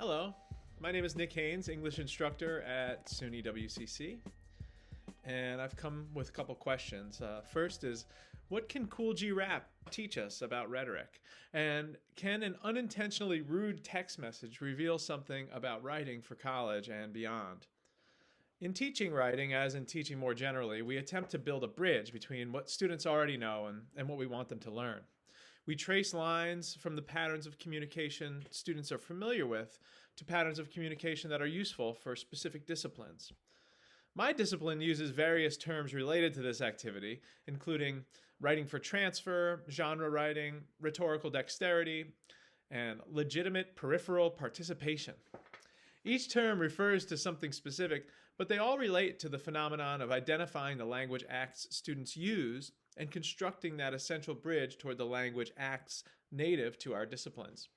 Hello, my name is Nick Haynes, English instructor at SUNY WCC, and I've come with a couple questions. First is, what can Cool G Rap teach us about rhetoric? And can an unintentionally rude text message reveal something about writing for college and beyond? In teaching writing, as in teaching more generally, we attempt to build a bridge between what students already know and what we want them to learn. We trace lines from the patterns of communication students are familiar with to patterns of communication that are useful for specific disciplines. My discipline uses various terms related to this activity, including writing for transfer, genre writing, rhetorical dexterity, and legitimate peripheral participation. Each term refers to something specific, but they all relate to the phenomenon of identifying the language acts students use and constructing that essential bridge toward the language acts native to our disciplines.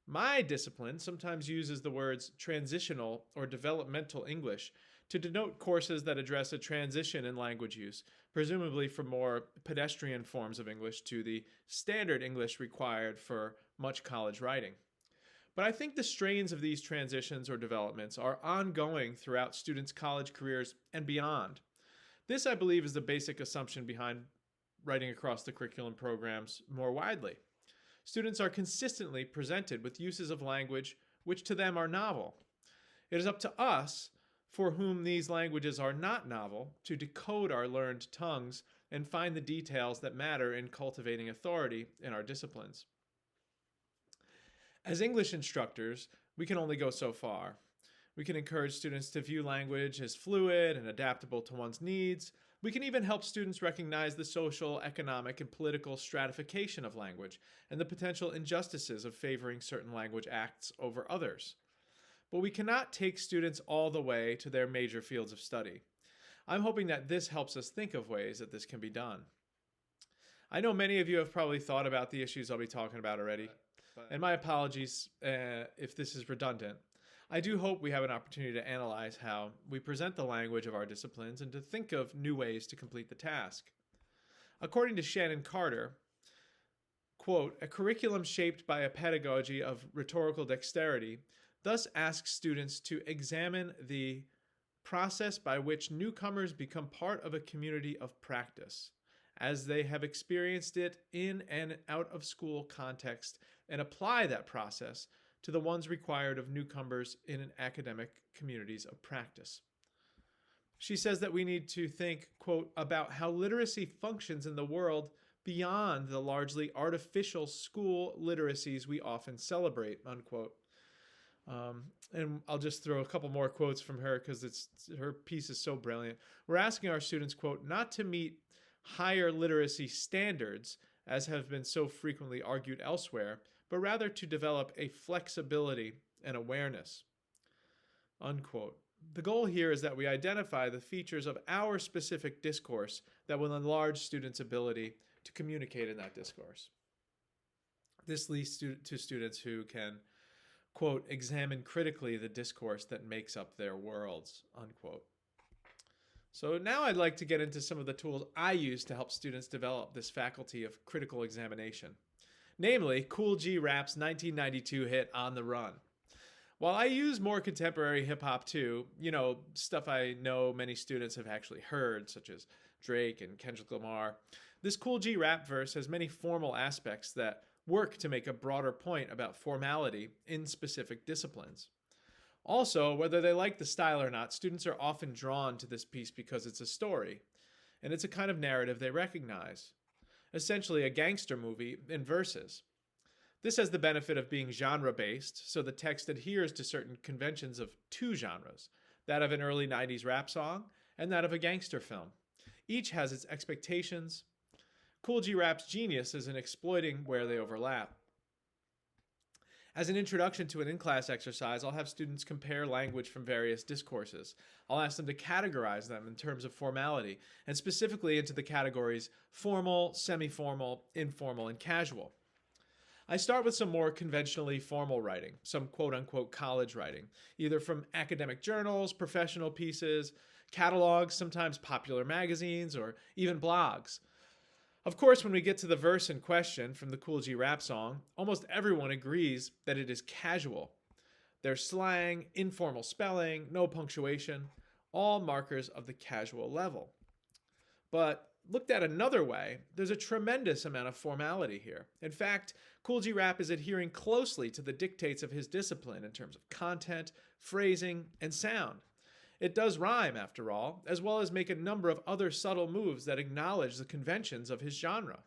My discipline sometimes uses the words transitional or developmental English to denote courses that address a transition in language use, presumably from more pedestrian forms of English to the standard English required for much college writing. But I think the strains of these transitions or developments are ongoing throughout students' college careers and beyond. This, I believe, is the basic assumption behind writing across the curriculum programs more widely. Students are consistently presented with uses of language which to them are novel. It is up to us, for whom these languages are not novel, to decode our learned tongues and find the details that matter in cultivating authority in our disciplines. As English instructors, we can only go so far. We can encourage students to view language as fluid and adaptable to one's needs. We can even help students recognize the social, economic, and political stratification of language and the potential injustices of favoring certain language acts over others. But we cannot take students all the way to their major fields of study. I'm hoping that this helps us think of ways that this can be done. I know many of you have probably thought about the issues I'll be talking about already, and my apologies if this is redundant. I do hope we have an opportunity to analyze how we present the language of our disciplines and to think of new ways to complete the task. According to Shannon Carter, quote, a curriculum shaped by a pedagogy of rhetorical dexterity thus asks students to examine the process by which newcomers become part of a community of practice, as they have experienced it in and out of school context, and apply that process to the ones required of newcomers in an academic communities of practice. She says that we need to think, quote, about how literacy functions in the world beyond the largely artificial school literacies we often celebrate, unquote. And I'll just throw a couple more quotes from her because her piece is so brilliant. We're asking our students, quote, not to meet higher literacy standards, as have been so frequently argued elsewhere, but rather to develop a flexibility and awareness, unquote. The goal here is that we identify the features of our specific discourse that will enlarge students' ability to communicate in that discourse. This leads to students who can, quote, examine critically the discourse that makes up their worlds, unquote. So now I'd like to get into some of the tools I use to help students develop this faculty of critical examination. Namely, Cool G Rap's 1992 hit On the Run. While I use more contemporary hip-hop too, stuff I know many students have actually heard, such as Drake and Kendrick Lamar, this Cool G Rap verse has many formal aspects that work to make a broader point about formality in specific disciplines. Also, whether they like the style or not, students are often drawn to this piece because it's a story, and it's a kind of narrative they recognize. Essentially a gangster movie in verses. This has the benefit of being genre-based, so the text adheres to certain conventions of two genres, that of an early 90s rap song and that of a gangster film. Each has its expectations. Cool G Rap's genius is in exploiting where they overlap. As an introduction to an in-class exercise, I'll have students compare language from various discourses. I'll ask them to categorize them in terms of formality, and specifically into the categories formal, semi-formal, informal, and casual. I start with some more conventionally formal writing, some quote-unquote college writing, either from academic journals, professional pieces, catalogs, sometimes popular magazines, or even blogs. Of course, when we get to the verse in question from the Cool G Rap song, almost everyone agrees that it is casual. There's slang, informal spelling, no punctuation, all markers of the casual level. But looked at another way, there's a tremendous amount of formality here. In fact, Cool G Rap is adhering closely to the dictates of his discipline in terms of content, phrasing, and sound. It does rhyme, after all, as well as make a number of other subtle moves that acknowledge the conventions of his genre.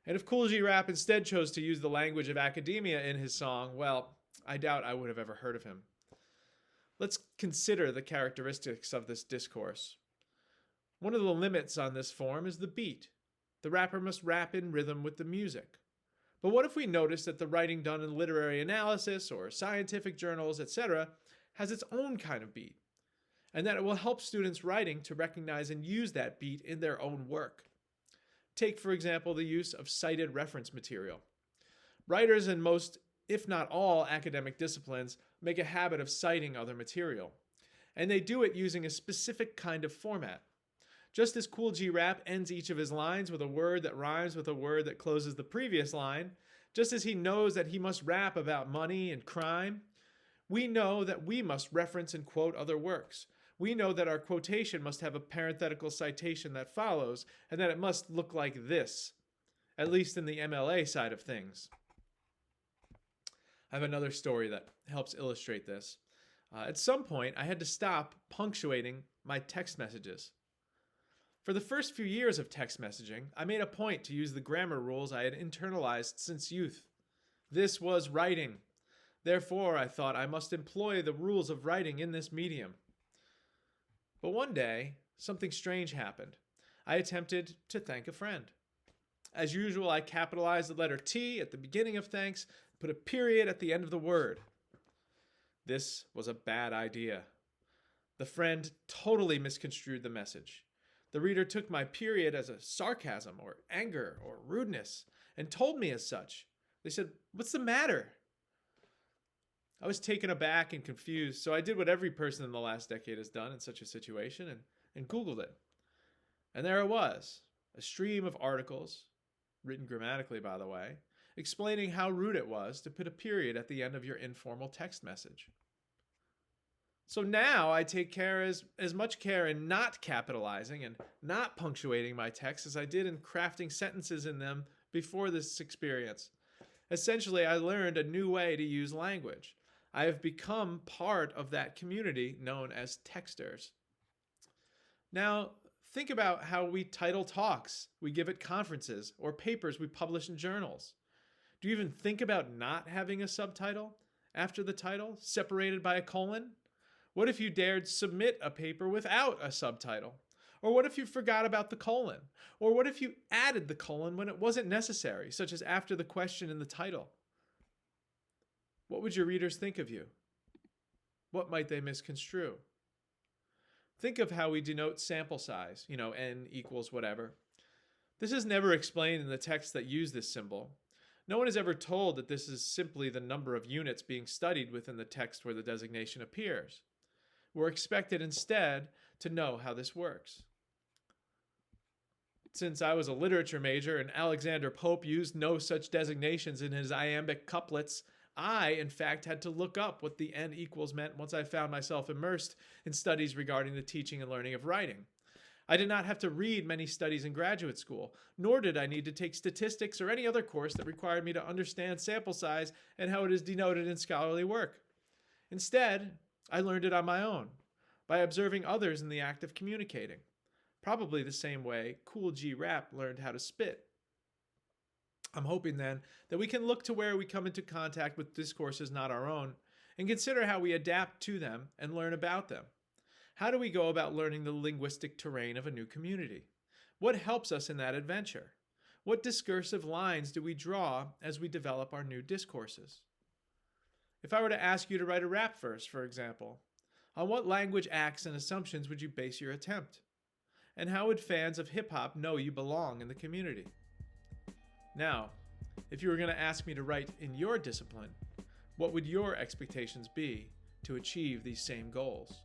And if Cool G Rap instead chose to use the language of academia in his song, well, I doubt I would have ever heard of him. Let's consider the characteristics of this discourse. One of the limits on this form is the beat. The rapper must rap in rhythm with the music. But what if we notice that the writing done in literary analysis or scientific journals, etc., has its own kind of beat, and that it will help students writing to recognize and use that beat in their own work? Take, for example, the use of cited reference material. Writers in most, if not all, academic disciplines make a habit of citing other material, and they do it using a specific kind of format. Just as Cool G Rap ends each of his lines with a word that rhymes with a word that closes the previous line, just as he knows that he must rap about money and crime, we know that we must reference and quote other works. We know that our quotation must have a parenthetical citation that follows, and that it must look like this, at least in the MLA side of things. I have another story that helps illustrate this. At some point, I had to stop punctuating my text messages. For the first few years of text messaging, I made a point to use the grammar rules I had internalized since youth. This was writing. Therefore, I thought I must employ the rules of writing in this medium. But one day, something strange happened. I attempted to thank a friend. As usual, I capitalized the letter T at the beginning of thanks, put a period at the end of the word. This was a bad idea. The friend totally misconstrued the message. The reader took my period as a sarcasm or anger or rudeness and told me as such. They said, "What's the matter?" I was taken aback and confused, so I did what every person in the last decade has done in such a situation and Googled it. And there it was, a stream of articles, written grammatically by the way, explaining how rude it was to put a period at the end of your informal text message. So now I take as much care in not capitalizing and not punctuating my text as I did in crafting sentences in them before this experience. Essentially, I learned a new way to use language. I have become part of that community known as texters. Now, think about how we title talks we give at conferences or papers we publish in journals. Do you even think about not having a subtitle after the title, separated by a colon? What if you dared submit a paper without a subtitle? Or what if you forgot about the colon? Or what if you added the colon when it wasn't necessary, such as after the question in the title? What would your readers think of you? What might they misconstrue? Think of how we denote sample size, n equals whatever. This is never explained in the texts that use this symbol. No one is ever told that this is simply the number of units being studied within the text where the designation appears. We're expected instead to know how this works. Since I was a literature major and Alexander Pope used no such designations in his iambic couplets, I, in fact, had to look up what the n equals meant once I found myself immersed in studies regarding the teaching and learning of writing. I did not have to read many studies in graduate school, nor did I need to take statistics or any other course that required me to understand sample size and how it is denoted in scholarly work. Instead, I learned it on my own, by observing others in the act of communicating, probably the same way Cool G Rap learned how to spit. I'm hoping then that we can look to where we come into contact with discourses not our own and consider how we adapt to them and learn about them. How do we go about learning the linguistic terrain of a new community? What helps us in that adventure? What discursive lines do we draw as we develop our new discourses? If I were to ask you to write a rap verse, for example, on what language acts and assumptions would you base your attempt? And how would fans of hip-hop know you belong in the community? Now, if you were going to ask me to write in your discipline, what would your expectations be to achieve these same goals?